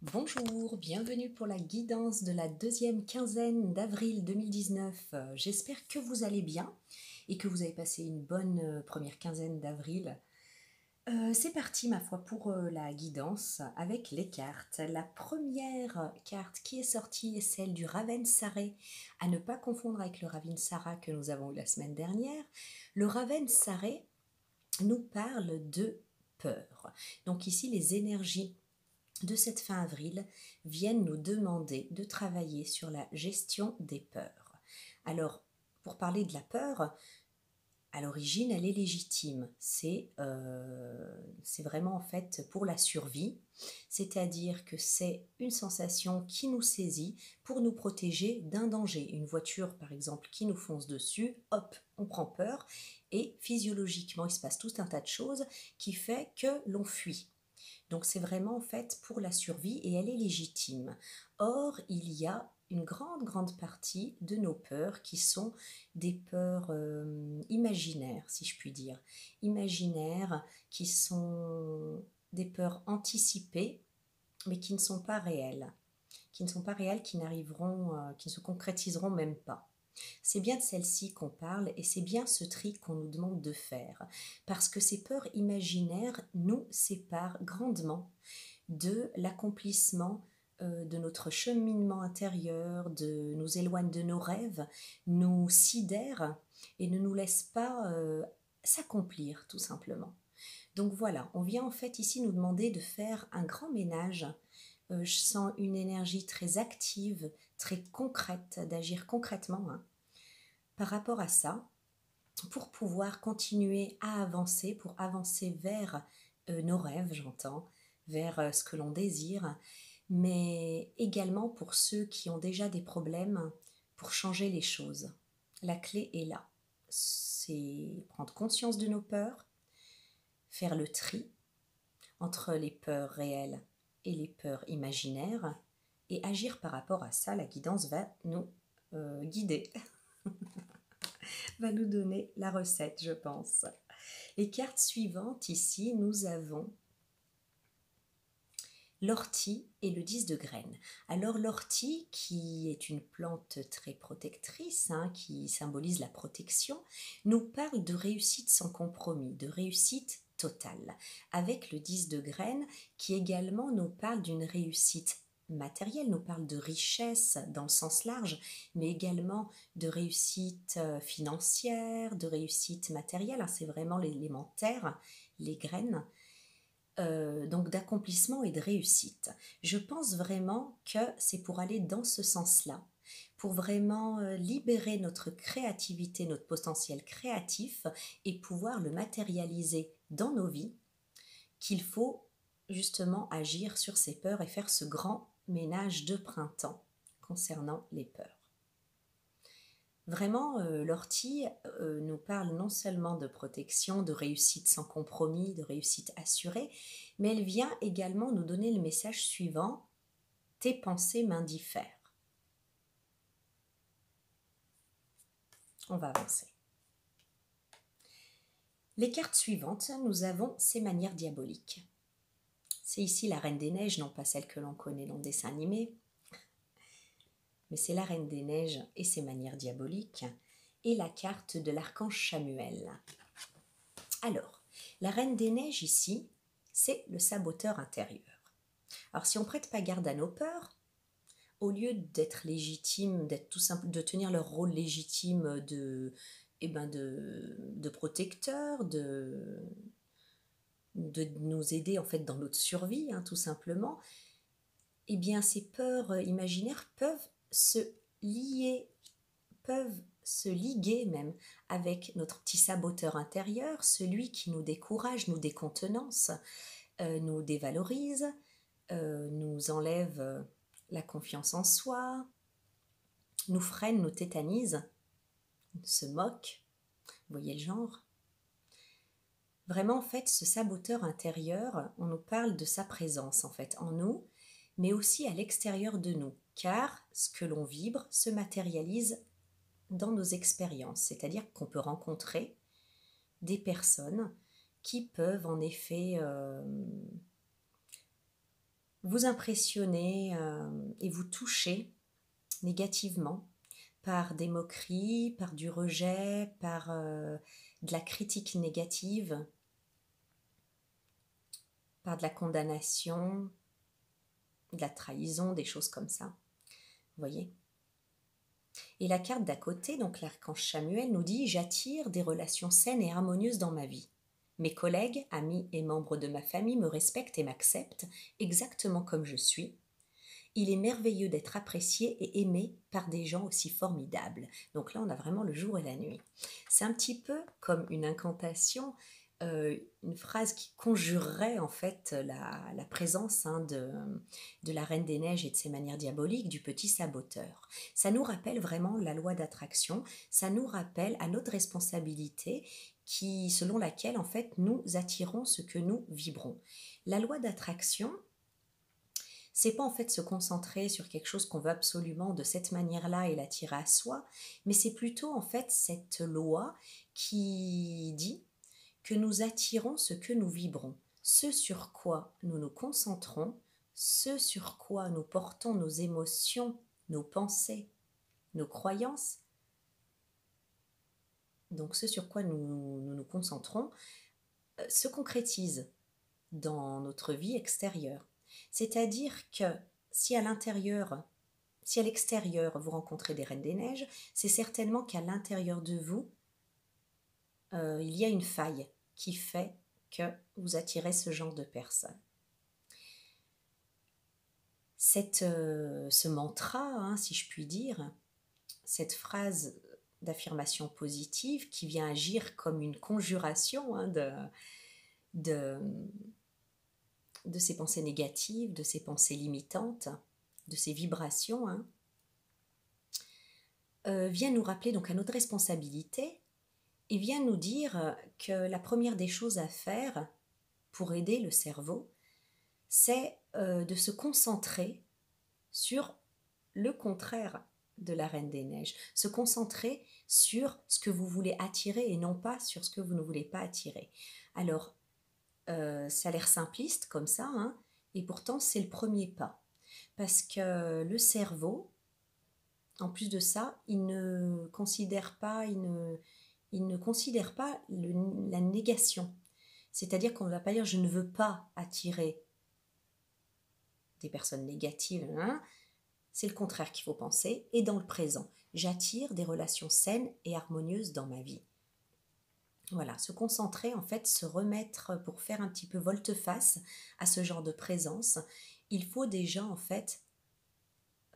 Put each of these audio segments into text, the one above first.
Bonjour, bienvenue pour la guidance de la deuxième quinzaine d'avril 2019. J'espère que vous allez bien et que vous avez passé une bonne première quinzaine d'avril. C'est parti, ma foi, pour la guidance avec les cartes. La première carte qui est sortie est celle du Ravensaré, à ne pas confondre avec le Ravinsara que nous avons eu la semaine dernière. Le Ravensaré nous parle de peur. Donc ici, les énergies de cette fin avril viennent nous demander de travailler sur la gestion des peurs. Alors, pour parler de la peur, à l'origine, elle est légitime. C'est vraiment en fait pour la survie, c'est-à-dire que c'est une sensation qui nous saisit pour nous protéger d'un danger. Une voiture, par exemple, qui nous fonce dessus, hop, on prend peur et physiologiquement, il se passe tout un tas de choses qui fait que l'on fuit. Donc c'est vraiment en fait pour la survie et elle est légitime. Or, il y a une grande partie de nos peurs qui sont des peurs imaginaires, si je puis dire. Imaginaires qui sont des peurs anticipées, mais qui ne sont pas réelles. Qui ne sont pas réelles, qui n'arriveront, qui ne se concrétiseront même pas. C'est bien de celle-ci qu'on parle et c'est bien ce tri qu'on nous demande de faire. Parce que ces peurs imaginaires nous séparent grandement de l'accomplissement de notre cheminement intérieur, nous éloignent de nos rêves, nous sidèrent et ne nous laissent pas s'accomplir tout simplement. Donc voilà, on vient en fait ici nous demander de faire un grand ménage. Je sens une énergie très active, très concrète, d'agir concrètement par rapport à ça, pour pouvoir continuer à avancer, pour avancer vers nos rêves, j'entends, vers ce que l'on désire, mais également pour ceux qui ont déjà des problèmes, pour changer les choses. La clé est là. C'est prendre conscience de nos peurs, faire le tri entre les peurs réelles et les peurs imaginaires, et agir par rapport à ça. La guidance va nous guider. Va nous donner la recette, je pense. Les cartes suivantes, ici, nous avons l'ortie et le 10 de graines. Alors l'ortie, qui est une plante très protectrice, qui symbolise la protection, nous parle de réussite sans compromis, de réussite totale, avec le 10 de graines, qui également nous parle d'une réussite matérielle, nous parle de richesse dans le sens large, mais également de réussite financière, de réussite matérielle, c'est vraiment l'élémentaire, les graines, donc d'accomplissement et de réussite. Je pense vraiment que c'est pour aller dans ce sens-là, pour vraiment libérer notre créativité, notre potentiel créatif et pouvoir le matérialiser dans nos vies, qu'il faut justement agir sur ces peurs et faire ce grand ménage de printemps concernant les peurs. Vraiment, l'ortie nous parle non seulement de protection, de réussite sans compromis, de réussite assurée, mais elle vient également nous donner le message suivant: tes pensées m'indiffèrent. On va avancer. Les cartes suivantes, nous avons ces manières diaboliques. C'est ici la Reine des Neiges, non pas celle que l'on connaît dans le dessin animé, mais c'est la Reine des Neiges et ses manières diaboliques, et la carte de l'archange Samuel. Alors, la Reine des Neiges ici, c'est le saboteur intérieur. Alors si on ne prête pas garde à nos peurs, au lieu d'être légitime, d'être tout simple, de tenir leur rôle légitime de protecteur, de nous aider en fait dans notre survie, tout simplement, eh bien ces peurs imaginaires peuvent se lier, peuvent se liguer même avec notre petit saboteur intérieur, celui qui nous décourage, nous décontenance, nous dévalorise, nous enlève la confiance en soi, nous freine, nous tétanise, se moque. Vous voyez le genre? Vraiment, en fait, ce saboteur intérieur, on nous parle de sa présence, en fait, en nous, mais aussi à l'extérieur de nous, car ce que l'on vibre se matérialise dans nos expériences, c'est-à-dire qu'on peut rencontrer des personnes qui peuvent en effet vous impressionner et vous toucher négativement par des moqueries, par du rejet, par de la critique négative, par de la condamnation, de la trahison, des choses comme ça. Vous voyez ? Et la carte d'à côté, donc l'archange Chamuel, nous dit « J'attire des relations saines et harmonieuses dans ma vie. Mes collègues, amis et membres de ma famille me respectent et m'acceptent exactement comme je suis. Il est merveilleux d'être apprécié et aimé par des gens aussi formidables. » Donc là, on a vraiment le jour et la nuit. C'est un petit peu comme une incantation, une phrase qui conjurerait en fait la présence de la Reine des Neiges et de ses manières diaboliques, du petit saboteur. Ça nous rappelle vraiment la loi d'attraction, ça nous rappelle à notre responsabilité selon laquelle en fait nous attirons ce que nous vibrons. La loi d'attraction, c'est pas en fait se concentrer sur quelque chose qu'on veut absolument de cette manière-là et l'attirer à soi, mais c'est plutôt en fait cette loi qui dit que nous attirons ce que nous vibrons, ce sur quoi nous nous concentrons, ce sur quoi nous portons nos émotions, nos pensées, nos croyances. Donc ce sur quoi nous concentrons se concrétise dans notre vie extérieure. C'est-à-dire que si à l'extérieur vous rencontrez des reines des neiges, c'est certainement qu'à l'intérieur de vous, il y a une faille qui fait que vous attirez ce genre de personnes. Ce mantra, si je puis dire, cette phrase d'affirmation positive qui vient agir comme une conjuration de ces pensées négatives, de ces pensées limitantes, de ces vibrations, vient nous rappeler donc à notre responsabilité et vient nous dire que la première des choses à faire pour aider le cerveau, c'est de se concentrer sur le contraire de la Reine des Neiges, se concentrer sur ce que vous voulez attirer et non pas sur ce que vous ne voulez pas attirer. Alors, ça a l'air simpliste comme ça, et pourtant c'est le premier pas. Parce que le cerveau, en plus de ça, il ne considère pas la négation. C'est-à-dire qu'on ne va pas dire « je ne veux pas attirer des personnes négatives », c'est le contraire qu'il faut penser, et dans le présent. J'attire des relations saines et harmonieuses dans ma vie. Voilà, se concentrer, en fait, se remettre pour faire un petit peu volte-face à ce genre de présence. Il faut déjà, en fait,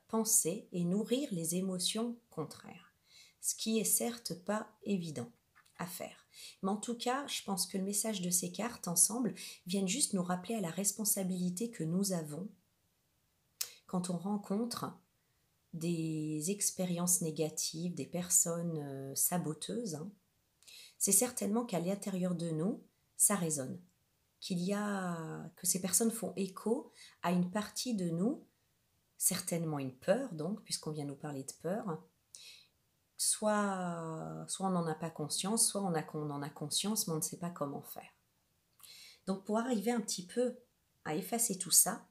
penser et nourrir les émotions contraires. Ce qui est certes pas évident à faire. Mais en tout cas, je pense que le message de ces cartes ensemble viennent juste nous rappeler à la responsabilité que nous avons quand on rencontre des expériences négatives, des personnes saboteuses. C'est certainement qu'à l'intérieur de nous, ça résonne. Que ces personnes font écho à une partie de nous, certainement une peur, donc, puisqu'on vient nous parler de peur. Soit on n'en a pas conscience, soit on en a conscience, mais on ne sait pas comment faire. Donc, pour arriver un petit peu à effacer tout ça,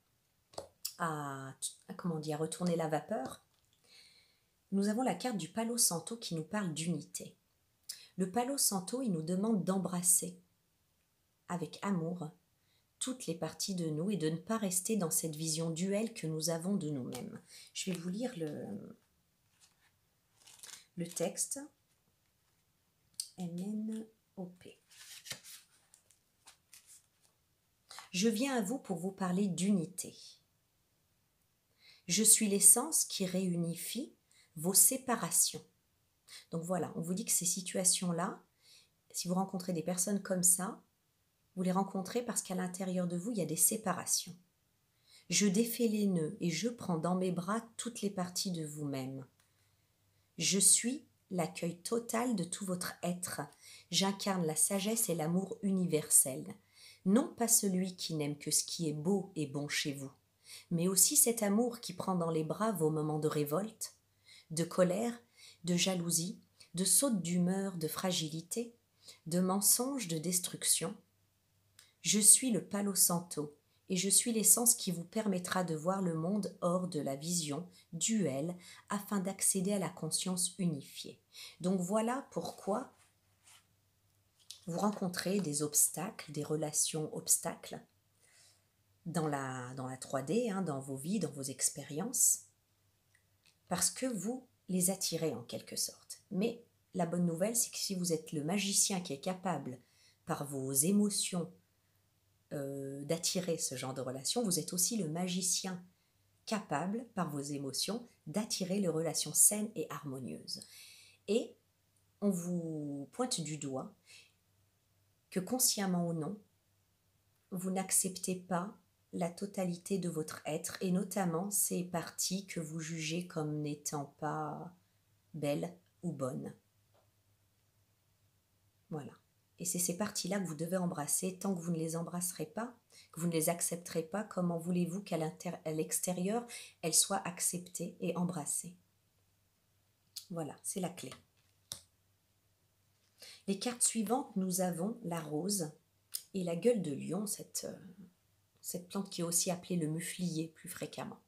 à retourner la vapeur, nous avons la carte du Palo Santo qui nous parle d'unité. Le Palo Santo, il nous demande d'embrasser avec amour toutes les parties de nous et de ne pas rester dans cette vision duelle que nous avons de nous-mêmes. Je vais vous lire le texte. MNOP. Je viens à vous pour vous parler d'unité. Je suis l'essence qui réunifie vos séparations. Donc voilà, on vous dit que ces situations-là, si vous rencontrez des personnes comme ça, vous les rencontrez parce qu'à l'intérieur de vous, il y a des séparations. Je défais les nœuds et je prends dans mes bras toutes les parties de vous-même. Je suis l'accueil total de tout votre être. J'incarne la sagesse et l'amour universel. Non pas celui qui n'aime que ce qui est beau et bon chez vous, mais aussi cet amour qui prend dans les bras vos moments de révolte, de colère, de jalousie, de saute d'humeur, de fragilité, de mensonge, de destruction. Je suis le Palo Santo et je suis l'essence qui vous permettra de voir le monde hors de la vision duelle afin d'accéder à la conscience unifiée. Donc voilà pourquoi vous rencontrez des obstacles, des relations obstacles dans la 3D, dans vos vies, dans vos expériences, parce que vous les attirez en quelque sorte. Mais la bonne nouvelle, c'est que si vous êtes le magicien qui est capable, par vos émotions, d'attirer ce genre de relation, vous êtes aussi le magicien capable, par vos émotions, d'attirer les relations saines et harmonieuses. Et on vous pointe du doigt que consciemment ou non, vous n'acceptez pas la totalité de votre être, et notamment ces parties que vous jugez comme n'étant pas belles ou bonnes. Voilà. Et c'est ces parties-là que vous devez embrasser. Tant que vous ne les embrasserez pas, que vous ne les accepterez pas, comment voulez-vous qu'à l'extérieur, elles soient acceptées et embrassées? Voilà, c'est la clé. Les cartes suivantes, nous avons la rose et la gueule de lion, cette plante qui est aussi appelée le muflier plus fréquemment.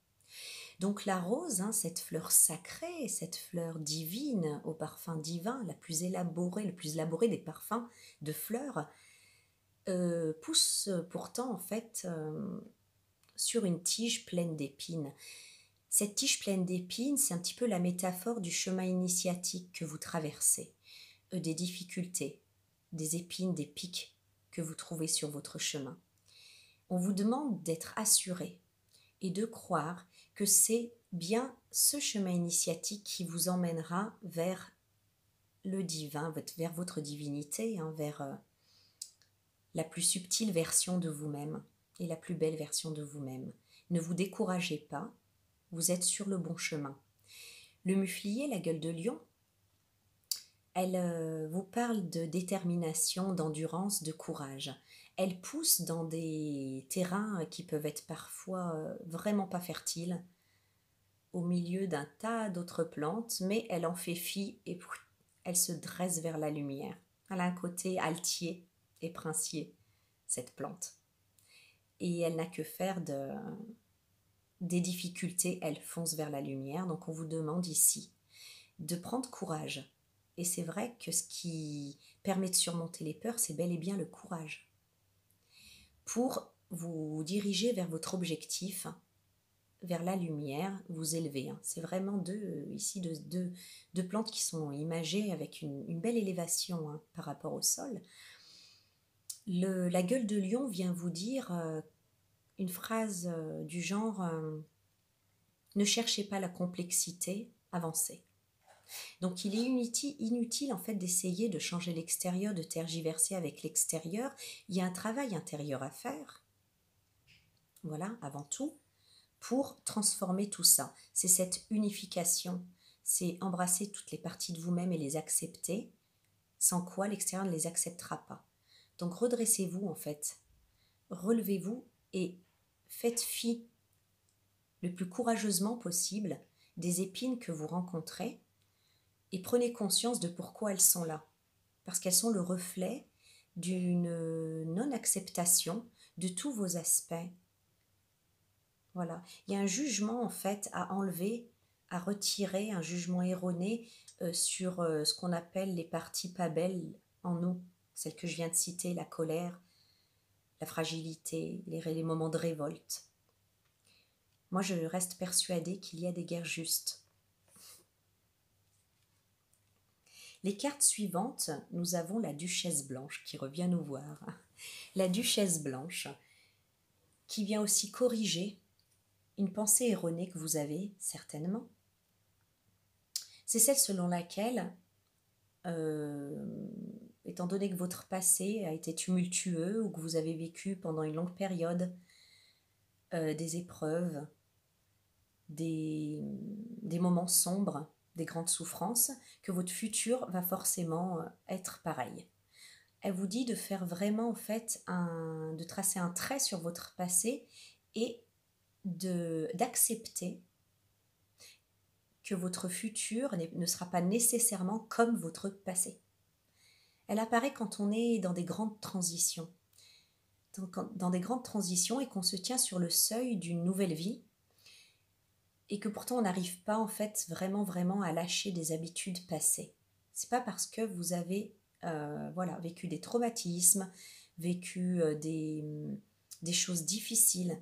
Donc la rose, cette fleur sacrée, cette fleur divine, au parfum divin, la plus élaborée, le plus élaboré des parfums de fleurs, pousse pourtant en fait sur une tige pleine d'épines. Cette tige pleine d'épines, c'est un petit peu la métaphore du chemin initiatique que vous traversez, des difficultés, des épines, des pics que vous trouvez sur votre chemin. On vous demande d'être assuré et de croire que c'est bien ce chemin initiatique qui vous emmènera vers le divin, vers votre divinité, vers la plus subtile version de vous-même et la plus belle version de vous-même. Ne vous découragez pas, vous êtes sur le bon chemin. Le muflier, la gueule de lion, elle vous parle de détermination, d'endurance, de courage. Elle pousse dans des terrains qui peuvent être parfois vraiment pas fertiles, au milieu d'un tas d'autres plantes, mais elle en fait fi et elle se dresse vers la lumière. Elle a un côté altier et princier, cette plante. Et elle n'a que faire des difficultés, elle fonce vers la lumière. Donc on vous demande ici de prendre courage. Et c'est vrai que ce qui permet de surmonter les peurs, c'est bel et bien le courage. Pour vous diriger vers votre objectif, vers la lumière, vous élever. C'est vraiment deux plantes qui sont imagées avec une belle élévation par rapport au sol. La gueule de lion vient vous dire une phrase du genre ne cherchez pas la complexité, avancez. Donc il est inutile en fait d'essayer de changer l'extérieur, de tergiverser avec l'extérieur. Il y a un travail intérieur à faire, voilà, avant tout, pour transformer tout ça. C'est cette unification, c'est embrasser toutes les parties de vous-même et les accepter, sans quoi l'extérieur ne les acceptera pas. Donc redressez-vous en fait, relevez-vous et faites fi le plus courageusement possible des épines que vous rencontrez et prenez conscience de pourquoi elles sont là. Parce qu'elles sont le reflet d'une non-acceptation de tous vos aspects. Voilà. Il y a un jugement en fait à enlever, à retirer, un jugement erroné sur ce qu'on appelle les parties pas belles en nous. Celles que je viens de citer, la colère, la fragilité, les moments de révolte. Moi, je reste persuadée qu'il y a des guerres justes. Les cartes suivantes, nous avons la Duchesse Blanche qui revient nous voir. La Duchesse Blanche qui vient aussi corriger une pensée erronée que vous avez certainement. C'est celle selon laquelle, étant donné que votre passé a été tumultueux ou que vous avez vécu pendant une longue période des épreuves, des moments sombres, des grandes souffrances, que votre futur va forcément être pareil. Elle vous dit de faire vraiment en fait de tracer un trait sur votre passé et d'accepter que votre futur ne sera pas nécessairement comme votre passé. Elle apparaît quand on est dans des grandes transitions. dans des grandes transitions et qu'on se tient sur le seuil d'une nouvelle vie et que pourtant on n'arrive pas en fait vraiment à lâcher des habitudes passées. C'est pas parce que vous avez vécu des traumatismes, vécu des choses difficiles,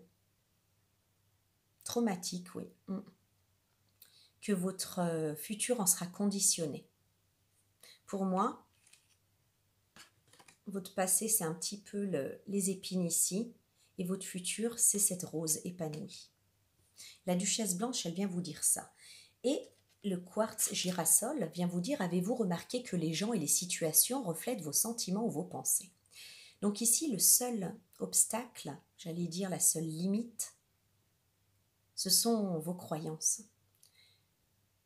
traumatiques, oui, que votre futur en sera conditionné. Pour moi, votre passé, c'est un petit peu les épines ici, et votre futur, c'est cette rose épanouie. La duchesse blanche, elle vient vous dire ça. Et le quartz girasol vient vous dire, avez-vous remarqué que les gens et les situations reflètent vos sentiments ou vos pensées? Donc ici, le seul obstacle, j'allais dire la seule limite, ce sont vos croyances.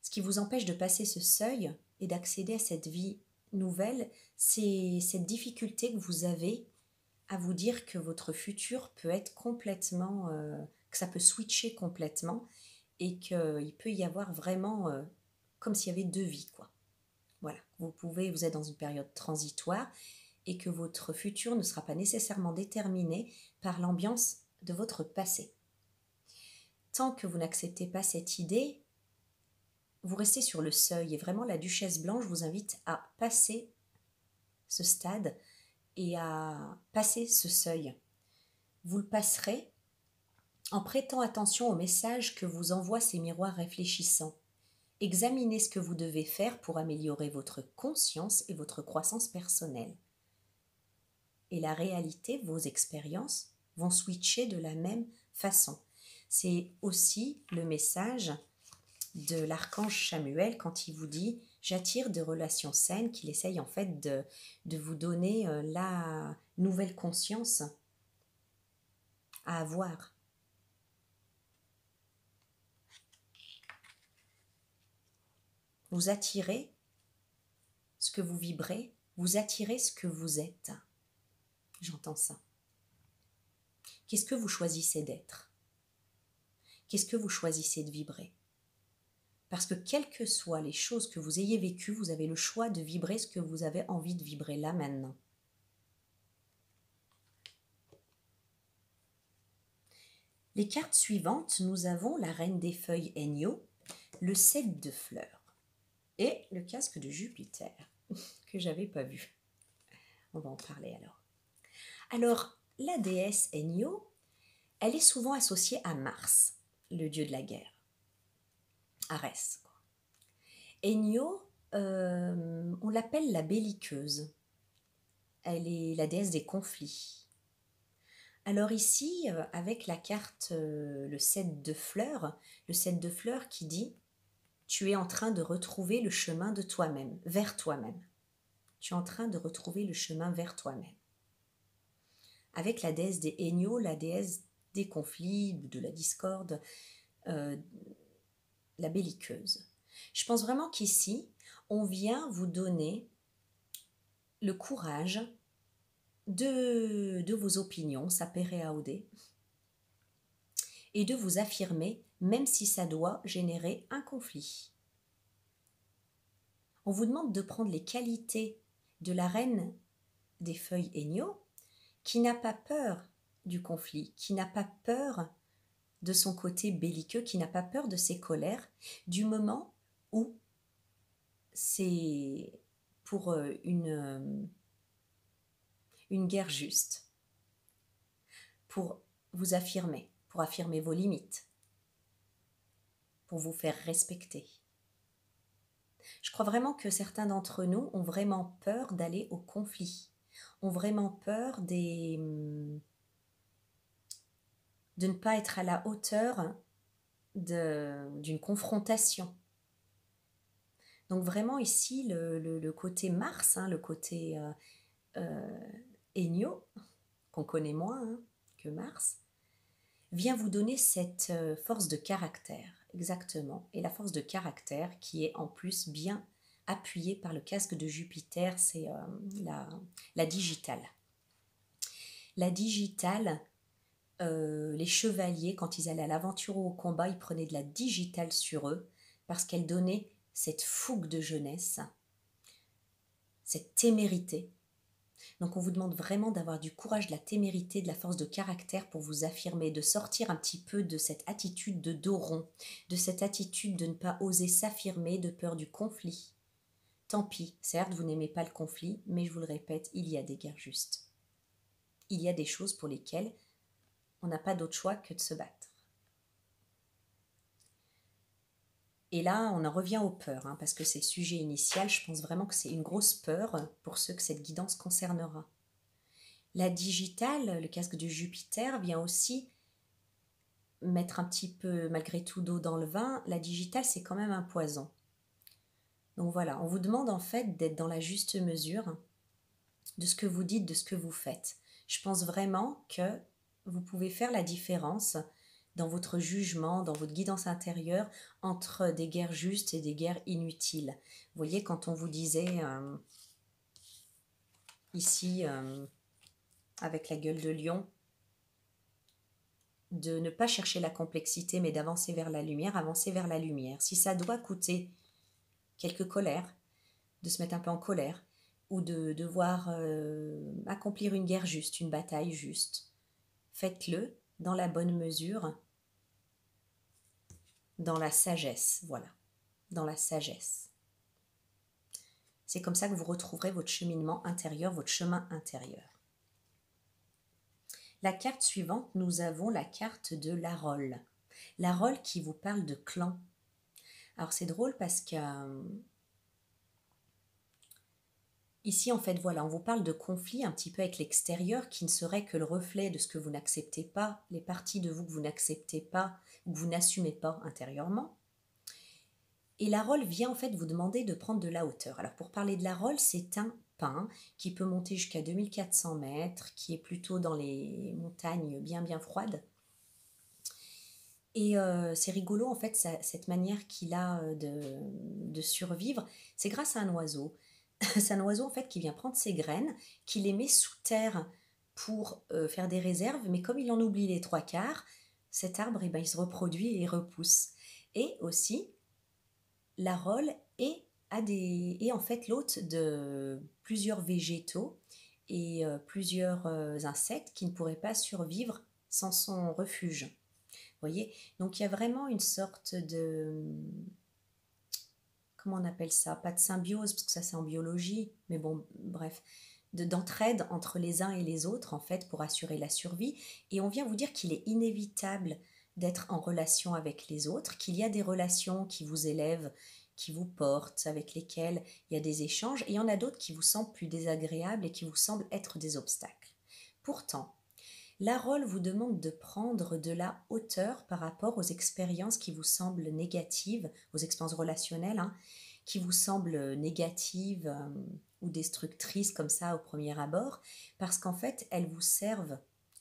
Ce qui vous empêche de passer ce seuil et d'accéder à cette vie nouvelle, c'est cette difficulté que vous avez à vous dire que votre futur peut être complètement, que ça peut switcher complètement et qu'il peut y avoir vraiment comme s'il y avait deux vies, quoi. Voilà, vous êtes dans une période transitoire et que votre futur ne sera pas nécessairement déterminé par l'ambiance de votre passé. Tant que vous n'acceptez pas cette idée, vous restez sur le seuil et vraiment la duchesse blanche vous invite à passer ce stade et à passer ce seuil. Vous le passerez en prêtant attention aux messages que vous envoient ces miroirs réfléchissants. Examinez ce que vous devez faire pour améliorer votre conscience et votre croissance personnelle. Et la réalité, vos expériences vont switcher de la même façon. C'est aussi le message de l'archange Samuel quand il vous dit « j'attire des relations saines », qu'il essaye en fait de vous donner la nouvelle conscience à avoir. Vous attirez ce que vous vibrez, vous attirez ce que vous êtes. J'entends ça. Qu'est-ce que vous choisissez d'être? Qu'est-ce que vous choisissez de vibrer? Parce que quelles que soient les choses que vous ayez vécues, vous avez le choix de vibrer ce que vous avez envie de vibrer là maintenant. Les cartes suivantes, nous avons la reine des feuilles Enyo, le 7 de fleurs et le casque de Jupiter que j'avais pas vu. On va en parler alors. Alors, la déesse Enyo, elle est souvent associée à Mars, le dieu de la guerre. Arès, quoi. Enyo, on l'appelle la belliqueuse. Elle est la déesse des conflits. Alors ici, avec la carte le 7 de fleurs, le 7 de fleurs qui dit « Tu es en train de retrouver le chemin de toi-même, vers toi-même. Tu es en train de retrouver le chemin vers toi-même. » Avec la déesse des Enyo, la déesse des conflits, de la discorde, la belliqueuse. Je pense vraiment qu'ici, on vient vous donner le courage de vos opinions, sapere aude, et de vous affirmer, même si ça doit générer un conflit. On vous demande de prendre les qualités de la reine des feuilles Enyo, qui n'a pas peur du conflit, qui n'a pas peur de son côté belliqueux, qui n'a pas peur de ses colères, du moment où c'est pour une guerre juste, pour vous affirmer, pour affirmer vos limites, pour vous faire respecter. Je crois vraiment que certains d'entre nous ont vraiment peur d'aller au conflit, ont vraiment peur de ne pas être à la hauteur d'une confrontation. Donc vraiment ici, le côté Mars, le côté Enyo, qu'on connaît moins que Mars, vient vous donner cette force de caractère, exactement. Et la force de caractère qui est en plus bien appuyée par le casque de Jupiter, c'est la digitale. La digitale, les chevaliers, quand ils allaient à l'aventure ou au combat, ils prenaient de la digitale sur eux parce qu'elle donnait cette fougue de jeunesse, cette témérité. Donc on vous demande vraiment d'avoir du courage, de la témérité, de la force de caractère pour vous affirmer, de sortir un petit peu de cette attitude de dos rond, de cette attitude de ne pas oser s'affirmer de peur du conflit. Tant pis, certes, vous n'aimez pas le conflit, mais je vous le répète, il y a des guerres justes. Il y a des choses pour lesquelles on n'a pas d'autre choix que de se battre. Et là, on en revient aux peurs, parce que c'est le sujet initial, je pense vraiment que c'est une grosse peur pour ceux que cette guidance concernera. La digitale, le casque de Jupiter, vient aussi mettre un petit peu, malgré tout, d'eau dans le vin. La digitale, c'est quand même un poison. Donc voilà, on vous demande en fait d'être dans la juste mesure de ce que vous dites, de ce que vous faites. Je pense vraiment que vous pouvez faire la différence dans votre jugement, dans votre guidance intérieure, entre des guerres justes et des guerres inutiles. Vous voyez, quand on vous disait ici, avec la gueule de lion, de ne pas chercher la complexité, mais d'avancer vers la lumière, avancer vers la lumière. Si ça doit coûter quelques colères, de se mettre un peu en colère, ou de devoir accomplir une guerre juste, une bataille juste, faites-le dans la bonne mesure, dans la sagesse, voilà, dans la sagesse. C'est comme ça que vous retrouverez votre cheminement intérieur, votre chemin intérieur. La carte suivante, nous avons la carte de l'Arol. L'Arol qui vous parle de clan. Alors c'est drôle parce que ici, en fait, voilà, on vous parle de conflits un petit peu avec l'extérieur qui ne serait que le reflet de ce que vous n'acceptez pas, les parties de vous que vous n'acceptez pas ou que vous n'assumez pas intérieurement. Et la rôle vient en fait vous demander de prendre de la hauteur. Alors pour parler de la rôle, c'est un pin qui peut monter jusqu'à 2400 mètres, qui est plutôt dans les montagnes bien froides. Et c'est rigolo en fait, cette manière qu'il a de survivre, c'est grâce à un oiseau. C'est un oiseau en fait qui vient prendre ses graines, qui les met sous terre pour faire des réserves, mais comme il en oublie les trois quarts, cet arbre il se reproduit et il repousse. Et aussi, la rôle est en fait l'hôte de plusieurs végétaux et plusieurs insectes qui ne pourraient pas survivre sans son refuge. Vous voyez, donc il y a vraiment une sorte de, comment on appelle ça, pas de symbiose parce que ça c'est en biologie, mais bon, bref, d'entraide entre les uns et les autres en fait pour assurer la survie. Et on vient vous dire qu'il est inévitable d'être en relation avec les autres, qu'il y a des relations qui vous élèvent, qui vous portent, avec lesquelles il y a des échanges, et il y en a d'autres qui vous semblent plus désagréables et qui vous semblent être des obstacles. Pourtant, la rôle vous demande de prendre de la hauteur par rapport aux expériences qui vous semblent négatives, aux expériences relationnelles, qui vous semblent négatives ou destructrices comme ça au premier abord, parce qu'en fait, elles vous servent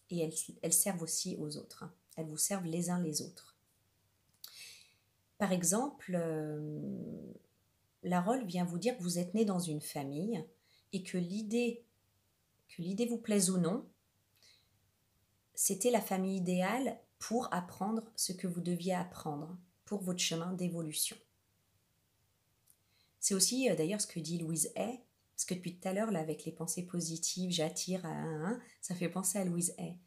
et elles servent aussi aux autres. Elles vous servent les uns les autres. Par exemple, la rôle vient vous dire que vous êtes né dans une famille et que l'idée vous plaise ou non, c'était la famille idéale pour apprendre ce que vous deviez apprendre pour votre chemin d'évolution. C'est aussi d'ailleurs ce que dit Louise Hay, parce que depuis tout à l'heure, là, avec les pensées positives, j'attire à ça fait penser à Louise Hay.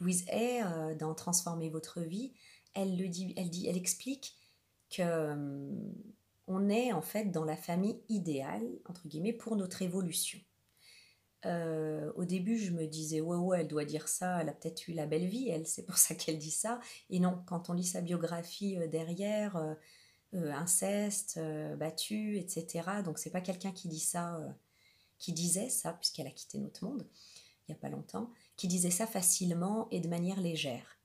Louise Hay, dans Transformer votre vie, elle explique que on est en fait dans la famille idéale, entre guillemets, pour notre évolution. Au début, je me disais, ouais, elle doit dire ça, elle a peut-être eu la belle vie, elle, c'est pour ça qu'elle dit ça. Et non, quand on lit sa biographie derrière, inceste, battu, etc. Donc, c'est pas quelqu'un qui dit ça, qui disait ça, puisqu'elle a quitté notre monde il n'y a pas longtemps, qui disait ça facilement et de manière légère.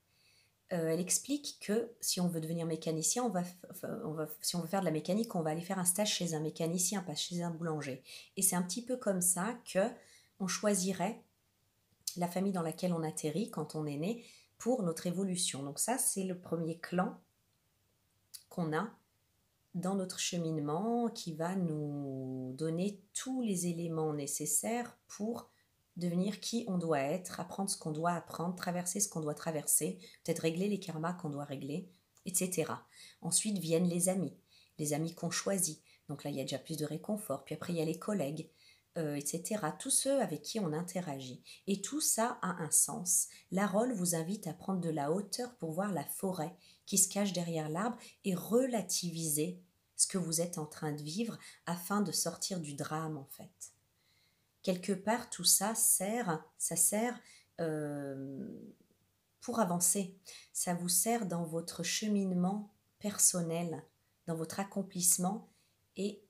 Elle explique que si on veut devenir mécanicien, si on veut faire de la mécanique, on va aller faire un stage chez un mécanicien, pas chez un boulanger. Et c'est un petit peu comme ça que on choisirait la famille dans laquelle on atterrit quand on est né pour notre évolution. Donc ça, c'est le premier clan qu'on a dans notre cheminement qui va nous donner tous les éléments nécessaires pour devenir qui on doit être, apprendre ce qu'on doit apprendre, traverser ce qu'on doit traverser, peut-être régler les karmas qu'on doit régler, etc. Ensuite viennent les amis qu'on choisit. Donc là, il y a déjà plus de réconfort. Puis après, il y a les collègues. etc. Tous ceux avec qui on interagit. Et tout ça a un sens. La rôle vous invite à prendre de la hauteur pour voir la forêt qui se cache derrière l'arbre et relativiser ce que vous êtes en train de vivre afin de sortir du drame en fait. Quelque part, tout ça sert pour avancer. Ça vous sert dans votre cheminement personnel, dans votre accomplissement et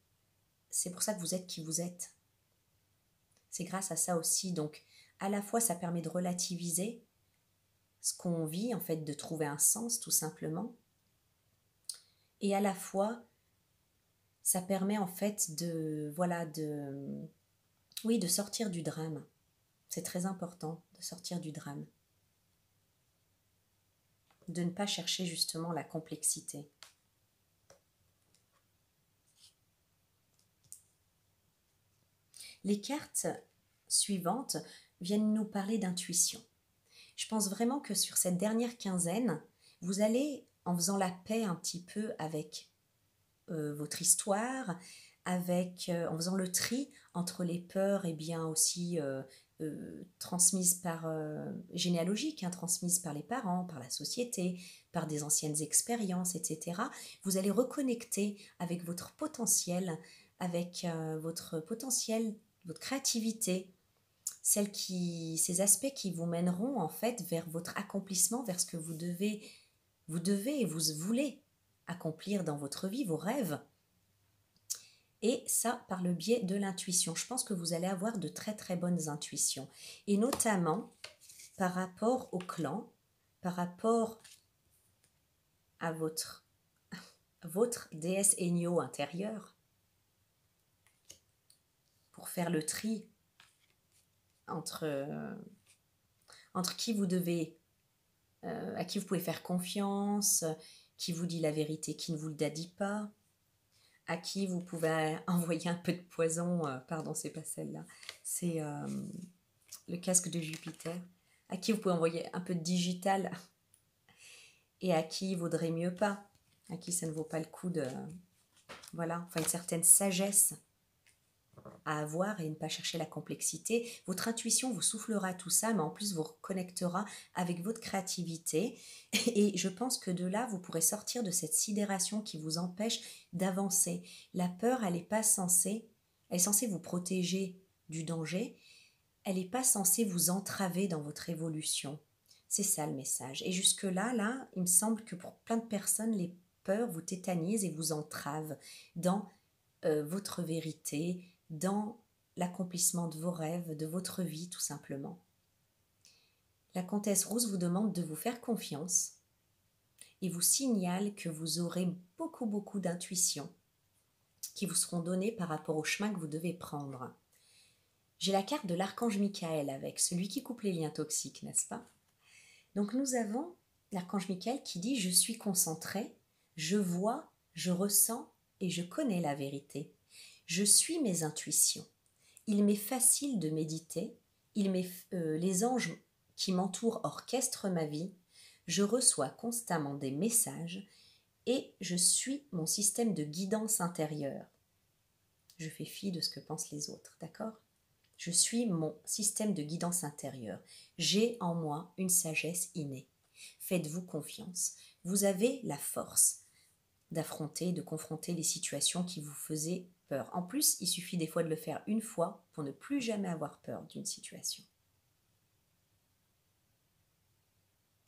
c'est pour ça que vous êtes qui vous êtes. C'est grâce à ça aussi. Donc, à la fois, ça permet de relativiser ce qu'on vit, en fait, de trouver un sens, tout simplement. Et à la fois, ça permet, en fait, de sortir du drame. C'est très important de sortir du drame. De ne pas chercher, justement, la complexité. Les cartes suivantes viennent nous parler d'intuition. Je pense vraiment que sur cette dernière quinzaine, vous allez, en faisant la paix un petit peu avec votre histoire, en faisant le tri entre les peurs et bien aussi transmises par généalogiques, transmises par les parents, par la société, par des anciennes expériences, etc. Vous allez reconnecter avec votre potentiel, avec votre potentiel, votre créativité, ces aspects qui vous mèneront en fait vers votre accomplissement, vers ce que vous devez et vous voulez accomplir dans votre vie, vos rêves. Et ça, par le biais de l'intuition. Je pense que vous allez avoir de très très bonnes intuitions. Et notamment par rapport au clan, par rapport à votre déesse Enyo intérieure, pour faire le tri entre qui vous devez, à qui vous pouvez faire confiance, qui vous dit la vérité, qui ne vous la dit pas, à qui vous pouvez envoyer un peu de poison, pardon, c'est pas celle-là, c'est le casque de Jupiter, à qui vous pouvez envoyer un peu de digital et à qui il vaudrait mieux pas, à qui ça ne vaut pas le coup de... Voilà, enfin une certaine sagesse à avoir et ne pas chercher la complexité. Votre intuition vous soufflera tout ça, mais en plus vous reconnectera avec votre créativité. Et je pense que de là, vous pourrez sortir de cette sidération qui vous empêche d'avancer. La peur, elle est censée vous protéger du danger. Elle n'est pas censée vous entraver dans votre évolution. C'est ça le message. Et jusque-là, il me semble que pour plein de personnes, les peurs vous tétanisent et vous entravent dans votre vérité, dans l'accomplissement de vos rêves, de votre vie tout simplement. La comtesse Rousse vous demande de vous faire confiance et vous signale que vous aurez beaucoup d'intuitions qui vous seront données par rapport au chemin que vous devez prendre. J'ai la carte de l'archange Michael avec, celui qui coupe les liens toxiques, n'est-ce pas? Donc nous avons l'archange Michael qui dit « Je suis concentré, je vois, je ressens et je connais la vérité. Je suis mes intuitions. Il m'est facile de méditer. Les anges qui m'entourent orchestrent ma vie. Je reçois constamment des messages et je suis mon système de guidance intérieure. » Je fais fi de ce que pensent les autres, d'accord? Je suis mon système de guidance intérieure. J'ai en moi une sagesse innée. Faites-vous confiance. Vous avez la force d'affronter, de confronter les situations qui vous faisaient peur. En plus, il suffit des fois de le faire une fois pour ne plus jamais avoir peur d'une situation.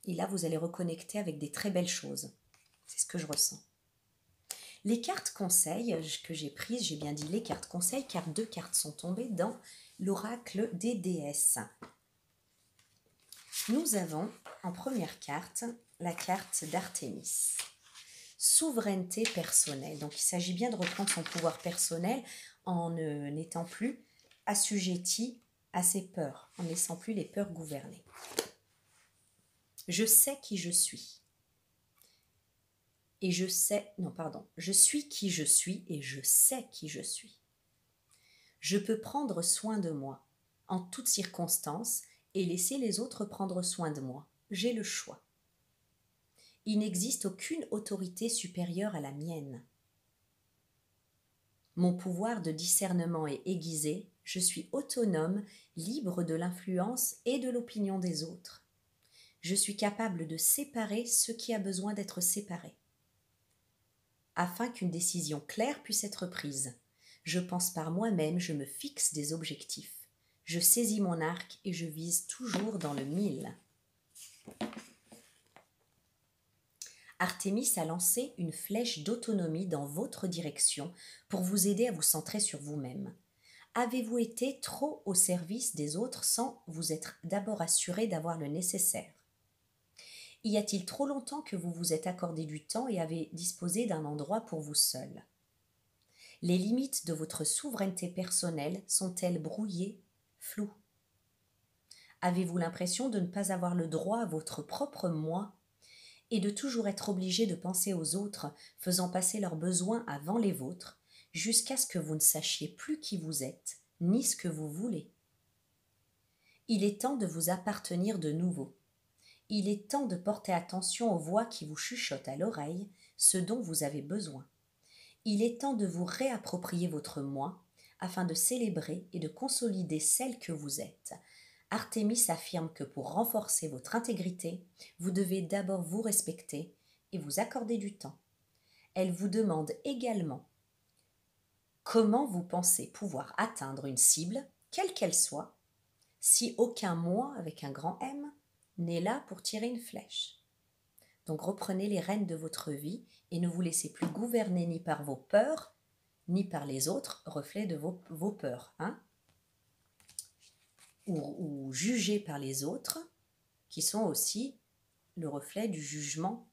Et là, vous allez reconnecter avec des très belles choses. C'est ce que je ressens. Les cartes conseils que j'ai prises, j'ai bien dit les cartes conseils, car 2 cartes sont tombées dans l'oracle des déesses. Nous avons en première carte la carte d'Artémis. Souveraineté personnelle. Donc il s'agit bien de reprendre son pouvoir personnel en n'étant plus assujetti à ses peurs, en ne laissant plus les peurs gouverner. Je sais qui je suis. Je suis qui je suis et je sais qui je suis. Je peux prendre soin de moi en toutes circonstances et laisser les autres prendre soin de moi. J'ai le choix. Il n'existe aucune autorité supérieure à la mienne. Mon pouvoir de discernement est aiguisé, Je suis autonome, libre de l'influence et de l'opinion des autres. Je suis capable de séparer ce qui a besoin d'être séparé, afin qu'une décision claire puisse être prise. Je pense par moi-même, je me fixe des objectifs. Je saisis mon arc et je vise toujours dans le 1000. Artémis a lancé une flèche d'autonomie dans votre direction pour vous aider à vous centrer sur vous-même. Avez-vous été trop au service des autres sans vous être d'abord assuré d'avoir le nécessaire? Y a-t-il trop longtemps que vous vous êtes accordé du temps et avez disposé d'un endroit pour vous seul? Les limites de votre souveraineté personnelle sont-elles brouillées, floues? Avez-vous l'impression de ne pas avoir le droit à votre propre moi et de toujours être obligé de penser aux autres, faisant passer leurs besoins avant les vôtres, jusqu'à ce que vous ne sachiez plus qui vous êtes, ni ce que vous voulez? Il est temps de vous appartenir de nouveau. Il est temps de porter attention aux voix qui vous chuchotent à l'oreille ce dont vous avez besoin. Il est temps de vous réapproprier votre moi afin de célébrer et de consolider celle que vous êtes. Artémis affirme que pour renforcer votre intégrité, vous devez d'abord vous respecter et vous accorder du temps. Elle vous demande également comment vous pensez pouvoir atteindre une cible, quelle qu'elle soit, si aucun moi avec un grand M n'est là pour tirer une flèche. Donc reprenez les rênes de votre vie et ne vous laissez plus gouverner ni par vos peurs, ni par les autres, reflets de vos peurs, ou jugés par les autres, qui sont aussi le reflet du jugement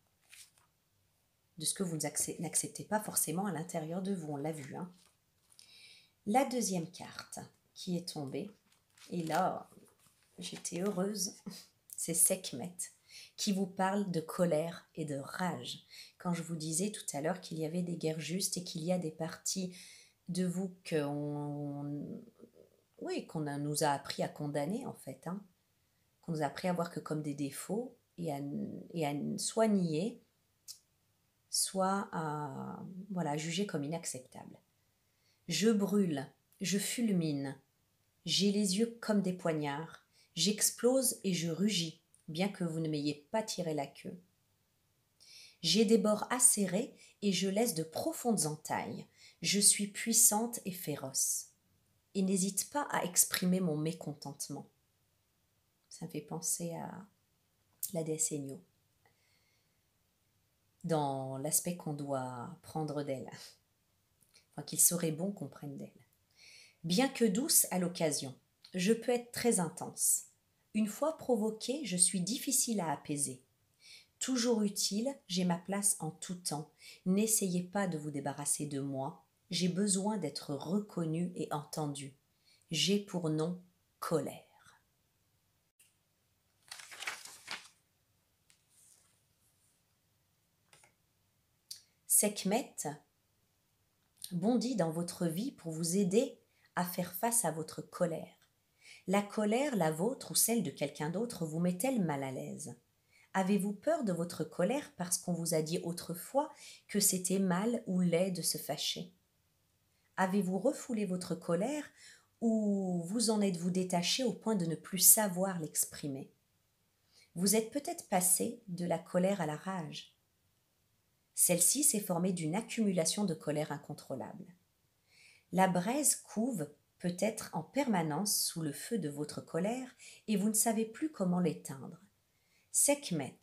de ce que vous n'acceptez pas forcément à l'intérieur de vous, on l'a vu. La deuxième carte qui est tombée, et là j'étais heureuse, c'est Sekhmet, qui vous parle de colère et de rage. Quand je vous disais tout à l'heure qu'il y avait des guerres justes et qu'il y a des parties de vous qu'on nous a appris à condamner en fait, qu'on nous a appris à voir que comme des défauts et à soit nier, soit à juger comme inacceptable. Je brûle, je fulmine, j'ai les yeux comme des poignards, j'explose et je rugis, bien que vous ne m'ayez pas tiré la queue. J'ai des bords acérés et je laisse de profondes entailles. Je suis puissante et féroce. Et n'hésite pas à exprimer mon mécontentement. Ça me fait penser à la déesse Enyo, dans l'aspect qu'on doit prendre d'elle, qu'il serait bon qu'on prenne d'elle. Bien que douce à l'occasion, je peux être très intense. Une fois provoquée, je suis difficile à apaiser. Toujours utile, j'ai ma place en tout temps. N'essayez pas de vous débarrasser de moi. J'ai besoin d'être reconnue et entendue. J'ai pour nom colère. Sekhmet bondit dans votre vie pour vous aider à faire face à votre colère. La colère, la vôtre ou celle de quelqu'un d'autre, vous met-elle mal à l'aise? Avez-vous peur de votre colère parce qu'on vous a dit autrefois que c'était mal ou laid de se fâcher? Avez-vous refoulé votre colère ou vous en êtes-vous détaché au point de ne plus savoir l'exprimer? Vous êtes peut-être passé de la colère à la rage. Celle-ci s'est formée d'une accumulation de colère incontrôlable. La braise couve peut-être en permanence sous le feu de votre colère et vous ne savez plus comment l'éteindre. Sekhmet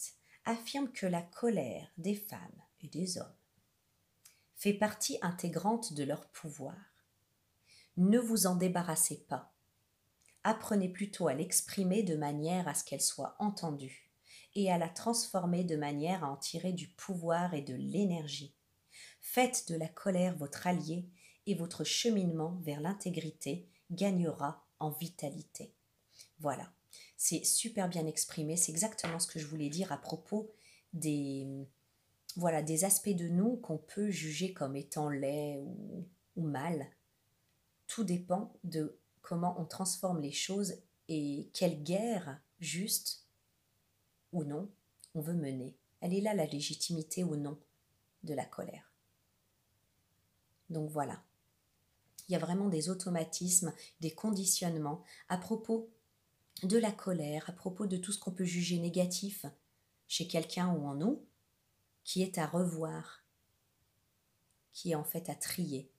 affirme que la colère des femmes et des hommes fait partie intégrante de leur pouvoir. Ne vous en débarrassez pas. Apprenez plutôt à l'exprimer de manière à ce qu'elle soit entendue et à la transformer de manière à en tirer du pouvoir et de l'énergie. Faites de la colère votre allié et votre cheminement vers l'intégrité gagnera en vitalité. Voilà, c'est super bien exprimé, c'est exactement ce que je voulais dire à propos des aspects de nous qu'on peut juger comme étant laids ou mal. Tout dépend de comment on transforme les choses et quelle guerre, juste ou non, on veut mener. Elle est là la légitimité ou non de la colère. Donc voilà. Il y a vraiment des automatismes, des conditionnements à propos de la colère, à propos de tout ce qu'on peut juger négatif chez quelqu'un ou en nous, qui est à revoir, qui est en fait à trier.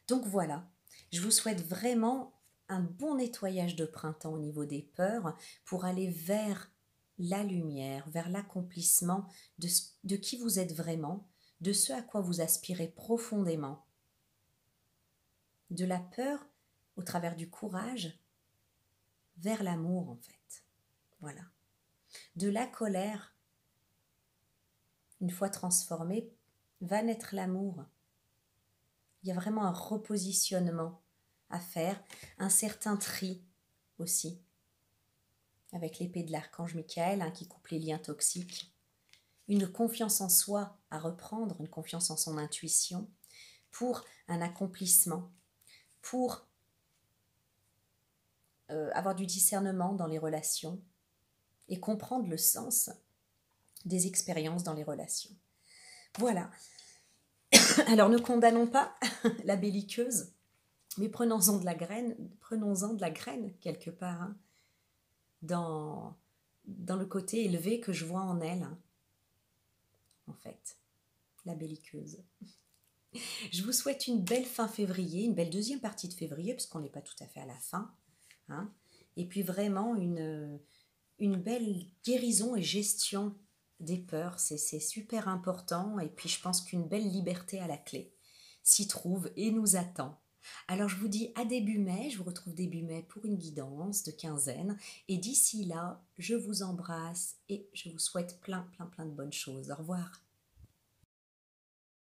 Donc voilà, je vous souhaite vraiment un bon nettoyage de printemps au niveau des peurs pour aller vers la lumière, vers l'accomplissement de qui vous êtes vraiment, de ce à quoi vous aspirez profondément. De la peur au travers du courage vers l'amour en fait. Voilà. De la colère, une fois transformée, va naître l'amour. Il y a vraiment un repositionnement à faire, un certain tri aussi, avec l'épée de l'archange Michael qui coupe les liens toxiques, une confiance en soi à reprendre, une confiance en son intuition, pour un accomplissement, pour avoir du discernement dans les relations et comprendre le sens des expériences dans les relations. Voilà. Alors ne condamnons pas la belliqueuse, mais prenons-en de la graine quelque part, dans le côté élevé que je vois en elle, en fait, la belliqueuse. Je vous souhaite une belle fin février, une belle deuxième partie de février, parce qu'on n'est pas tout à fait à la fin, et puis vraiment une belle guérison et gestion des peurs, c'est super important, et puis je pense qu'une belle liberté à la clé s'y trouve et nous attend. Alors je vous dis à début mai, je vous retrouve début mai pour une guidance de quinzaine, et d'ici là, je vous embrasse et je vous souhaite plein de bonnes choses. Au revoir.